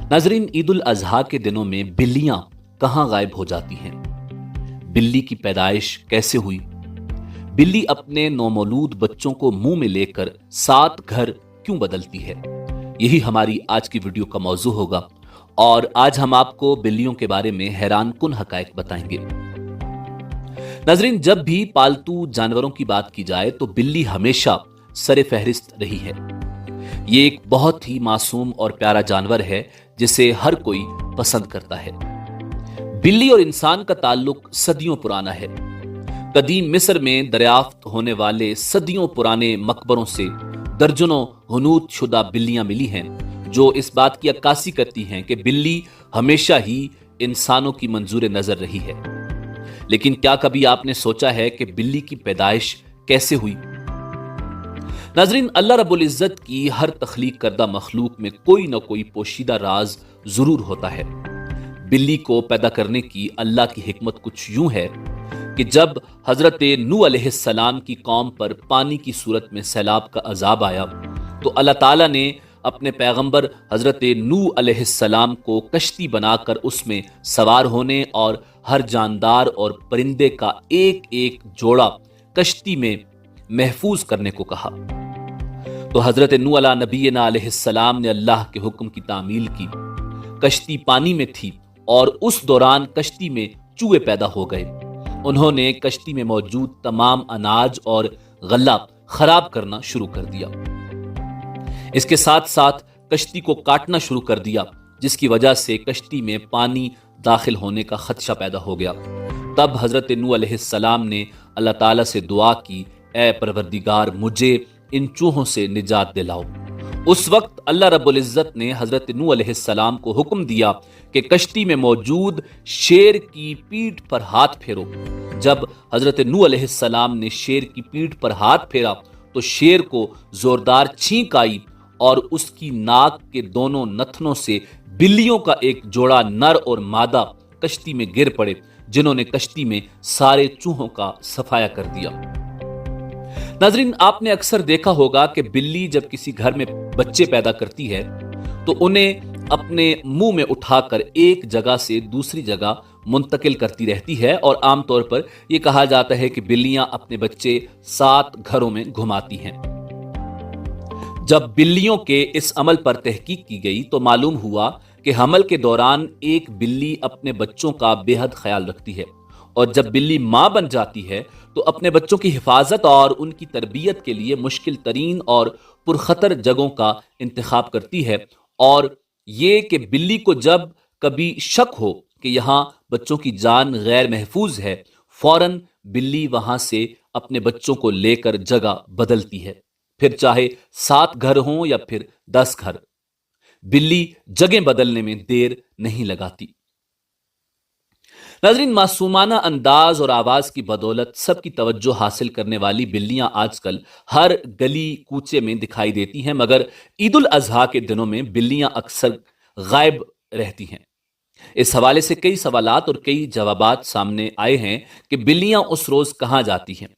नाजरीन, ईद उल अजहा के दिनों में बिल्लियां कहां गायब हो जाती हैं? बिल्ली की पैदाइश कैसे हुई? बिल्ली अपने नौमौलूद बच्चों को मुंह में लेकर 7 घर क्यों बदलती है? यही हमारी आज की वीडियो का मौजू होगा और आज हम आपको बिल्लियों के बारे में हैरानकुन हकायक बताएंगे। नाजरीन, जब भी पालतू जानवरों की बात की जाए तो बिल्ली हमेशा सरे फहरिस्त रही है। ये एक बहुत ही मासूम और प्यारा जानवर है जिसे हर कोई पसंद करता है। बिल्ली और इंसान का ताल्लुक सदियों पुराना है। कदीम मिस्र में दरियाफ्त होने वाले सदियों पुराने मकबरों से दर्जनों हुनूत शुदा बिल्लियां मिली हैं जो इस बात की अक्कासी करती हैं कि बिल्ली हमेशा ही इंसानों की मंजूर नजर रही है। लेकिन क्या कभी आपने सोचा है कि बिल्ली की पैदाइश कैसे हुई? नाजरीन, अल्लाह रब्बुल इज्जत की हर तख्लीक करदा मखलूक में कोई ना कोई पोशीदा राज जरूर होता है। बिल्ली को पैदा करने की अल्लाह की हिकमत कुछ यूं है कि जब हजरत नूह अलैहिस्सलाम की कौम पर पानी की सूरत में सैलाब का अजाब आया तो अल्लाह ताला ने अपने पैगंबर हजरत नूह अलैहिस्सलाम को कश्ती बनाकर उसमें सवार होने और हर जानदार और परिंदे का एक एक जोड़ा कश्ती में महफूज करने को कहा। तो हजरत नूह अला नबीना अलैहिस्सलाम ने अल्लाह के हुक्म की तामील की। कश्ती पानी में थी और उस दौरान कश्ती में चूहे पैदा हो गए। उन्होंने कश्ती में मौजूद तमाम अनाज और गल्ला खराब करना शुरू कर दिया। इसके साथ साथ कश्ती को काटना शुरू कर दिया, जिसकी वजह से कश्ती में पानी दाखिल होने का खदशा पैदा हो गया। तब हजरत नूह अलैहिस्सलाम ने अल्लाह ताला से दुआ की, ऐ परवरदिगार, मुझे इन चूहों से निजात दिलाओ। उस वक्त अल्लाह रब्बुल इज्जत ने हजरत नूह अलैहिस्सलाम को हुक्म दिया कि कश्ती में मौजूद शेर की पीठ पर हाथ फेरो। जब हजरत नूह अलैहिस्सलाम ने शेर की पीठ पर हाथ फेरा तो शेर को जोरदार छींक आई और उसकी नाक के दोनों नथनों से बिल्लियों का एक जोड़ा नर और मादा कश्ती में गिर पड़े, जिन्होंने कश्ती में सारे चूहों का सफाया कर दिया। नाजरीन, आपने अक्सर देखा होगा कि बिल्ली जब किसी घर में बच्चे पैदा करती है तो उन्हें अपने मुंह में उठाकर एक जगह से दूसरी जगह मुंतकिल करती रहती है और आमतौर पर यह कहा जाता है कि बिल्लियां अपने बच्चे 7 घरों में घुमाती हैं। जब बिल्लियों के इस अमल पर तहकीक की गई तो मालूम हुआ कि हमल के दौरान एक बिल्ली अपने बच्चों का बेहद ख्याल रखती है और जब बिल्ली मां बन जाती है तो अपने बच्चों की हिफाजत और उनकी तरबियत के लिए मुश्किल तरीन और पुरखतर जगहों का इंतखाब करती है। और ये कि बिल्ली को जब कभी शक हो कि यहाँ बच्चों की जान गैर महफूज है, फौरन बिल्ली वहां से अपने बच्चों को लेकर जगह बदलती है, फिर चाहे 7 घर हों या फिर 10 घर। बिल्ली जगह बदलने में देर नहीं लगाती। नाजरीन, मासूमाना अंदाज और आवाज की बदौलत सबकी तवज्जो हासिल करने वाली बिल्लियां आजकल हर गली कूचे में दिखाई देती हैं, मगर ईद उल अजहा के दिनों में बिल्लियां अक्सर गायब रहती हैं। इस हवाले से कई सवालात और कई जवाबात सामने आए हैं कि बिल्लियां उस रोज कहां जाती हैं।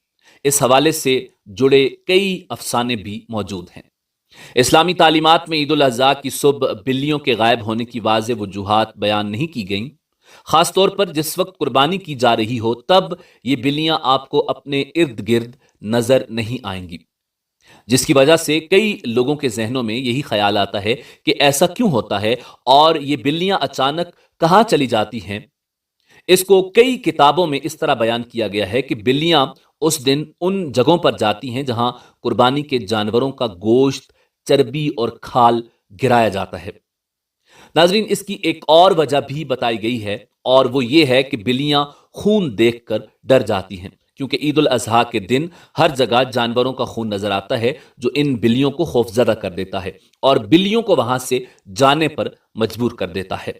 इस हवाले से जुड़े कई अफसाने भी मौजूद हैं। इस्लामी तालीमात में ईद उल अजहा की सुबह बिल्लियों के गायब होने की वाज़ेह वजूहात बयान नहीं की गई। खासतौर पर जिस वक्त कुर्बानी की जा रही हो तब ये बिल्लियां आपको अपने इर्द गिर्द नजर नहीं आएंगी, जिसकी वजह से कई लोगों के जहनों में यही ख्याल आता है कि ऐसा क्यों होता है और ये बिल्लियां अचानक कहां चली जाती हैं। इसको कई किताबों में इस तरह बयान किया गया है कि बिल्लियां उस दिन उन जगहों पर जाती हैं जहां कुर्बानी के जानवरों का गोश्त, चर्बी और खाल गिराया जाता है। नाजरीन, इसकी एक और वजह भी बताई गई है और वो ये है कि बिल्लियां खून देखकर डर जाती हैं, क्योंकि ईद उल अजहा के दिन हर जगह जानवरों का खून नजर आता है जो इन बिल्लियों को खौफजदा कर देता है और बिल्लियों को वहां से जाने पर मजबूर कर देता है।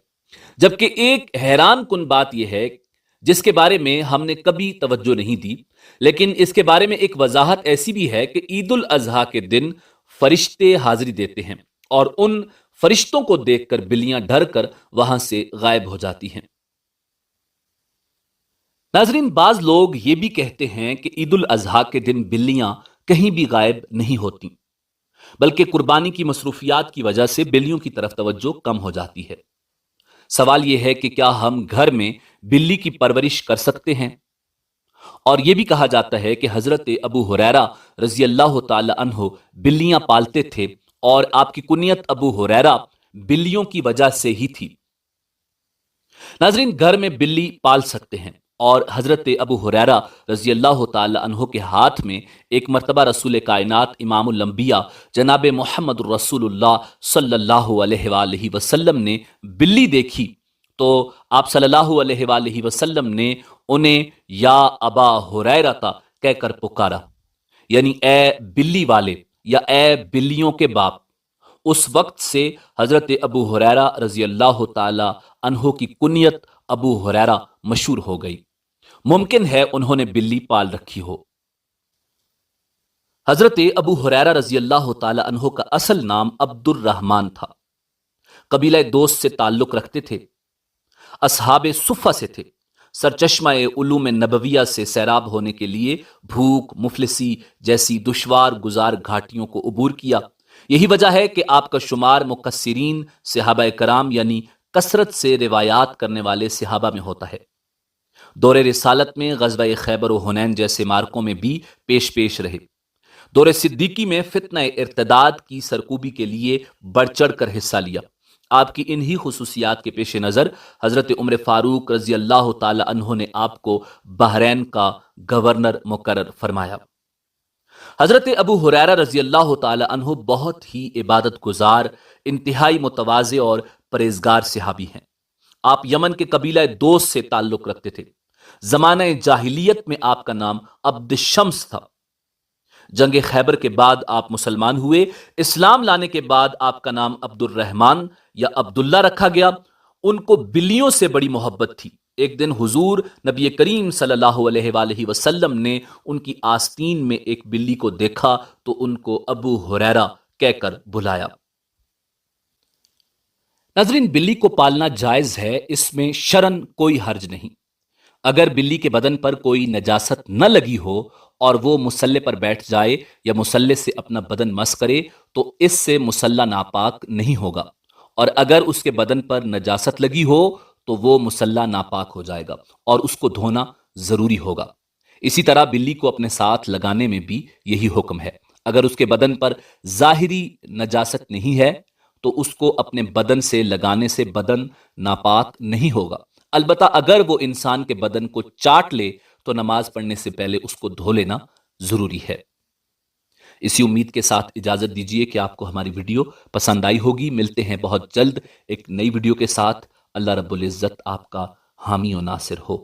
जबकि एक हैरान कुन बात यह है जिसके बारे में हमने कभी तवज्जो नहीं दी, लेकिन इसके बारे में एक वजाहत ऐसी भी है कि ईद उल अजहा के दिन फरिश्ते हाजिरी देते हैं और उन फरिश्तों को देखकर बिल्लियां डर कर वहां से गायब हो जाती हैं। नाजरीन, बाज लोग ये भी कहते हैं कि ईद उल अजहा के दिन बिल्लियां कहीं भी गायब नहीं होती। बल्कि कुर्बानी की मसरूफियात की वजह से बिल्लियों की तरफ तवज्जो कम हो जाती है। सवाल यह है कि क्या हम घर में बिल्ली की परवरिश कर सकते हैं? और यह भी कहा जाता है कि हजरत अबू हुरैरा रजी अल्लाह तआला अन्हो बिल्लियां पालते थे और आपकी कुनियत अबू हुरैरा बिल्लियों की वजह से ही थी। नाजरीन, घर में बिल्ली पाल सकते हैं और हजरत अबू हुरैरा रजी अल्लाह तआला अन्हो के हाथ में एक मरतबा रसूल कायनात इमामुल अंबिया जनाब मोहम्मद रसूलुल्लाह सल्लल्लाहु अलैहि वसल्लम ने बिल्ली देखी तो आप सल्लल्लाहु अलैहि वसल्लम ने उन्हें या अबा हुरैरा कहकर पुकारा, यानी ए बिल्ली वाले या ए बिल्लियों के बाप। उस वक्त से हजरत अबू हुरैरा रजी अल्लाह तआला अन्हो की कुनियत अबू हुरैरा मशहूर हो गई। मुमकिन है उन्होंने बिल्ली पाल रखी हो। हजरत अबू हुरैरा रजी अल्लाह तआला अन्हो का असल नाम अब्दुर रहमान था। कबीला दोस्त से ताल्लुक रखते थे, असहाबे सुफ़ा से थे। सरचश्मा उलूम नबविया से सैराब होने के लिए भूख, मुफलिसी जैसी दुश्वार गुजार घाटियों को उबूर किया। यही वजह है कि आपका शुमार मुकस्सिरीन सहाबा कराम यानी कसरत से रिवायात करने वाले सहाबा में होता है। दौरे रिसालत में गज़वा खैबर व हुनैन जैसे मार्कों में भी पेश पेश रहे। दौरे सिद्दीकी में फितना इर्तदाद की सरकूबी के लिए बढ़ चढ़ कर हिस्सा लिया। आपकी इन्हीं खुसूसियात के पेश नज़र हज़रत उमर फारूक रजी अल्लाह तआला अन्हो ने आपको बहरैन का गवर्नर मुकर्रर फरमाया। हज़रत अबू हुरैरा रजी अल्लाह तआला अन्हो बहुत ही इबादत गुजार, इंतहाई मुतवाज़े और परहेजगार सहाबी हैं। आप यमन के कबीला दोस्त से ताल्लुक रखते थे। ज़माना जाहिलियत में आपका नाम अब्द शम्स था। जंग खैबर के बाद आप मुसलमान हुए। इस्लाम लाने के बाद आपका नाम अब्दुर रहमान या अब्दुल्ला रखा गया। उनको बिल्लियों से बड़ी मोहब्बत थी। एक दिन हुजूर नबी करीम सल्लल्लाहु अलैहि वसल्लम ने उनकी आस्तीन में एक बिल्ली को देखा तो उनको अबू हुरैरा कहकर बुलाया। नाज़रीन, बिल्ली को पालना जायज है, इसमें शरन कोई हर्ज नहीं। अगर बिल्ली के बदन पर कोई नजासत न लगी हो और वो मुसल्ले पर बैठ जाए या मुसल्ले से अपना बदन मस करे तो इससे मुसल्ला नापाक नहीं होगा, और अगर उसके बदन पर नजासत लगी हो तो वो मुसल्ला नापाक हो जाएगा और उसको धोना जरूरी होगा। इसी तरह बिल्ली को अपने साथ लगाने में भी यही हुक्म है। अगर उसके बदन पर जाहिरी नजासत नहीं है तो उसको अपने बदन से लगाने से बदन नापाक नहीं होगा। अलबत्ता अगर वो इंसान के बदन को चाट ले तो नमाज पढ़ने से पहले उसको धो लेना जरूरी है। इसी उम्मीद के साथ इजाजत दीजिए कि आपको हमारी वीडियो पसंद आई होगी। मिलते हैं बहुत जल्द एक नई वीडियो के साथ। अल्लाह रब्बुल इज्जत आपका हामी और नासिर हो।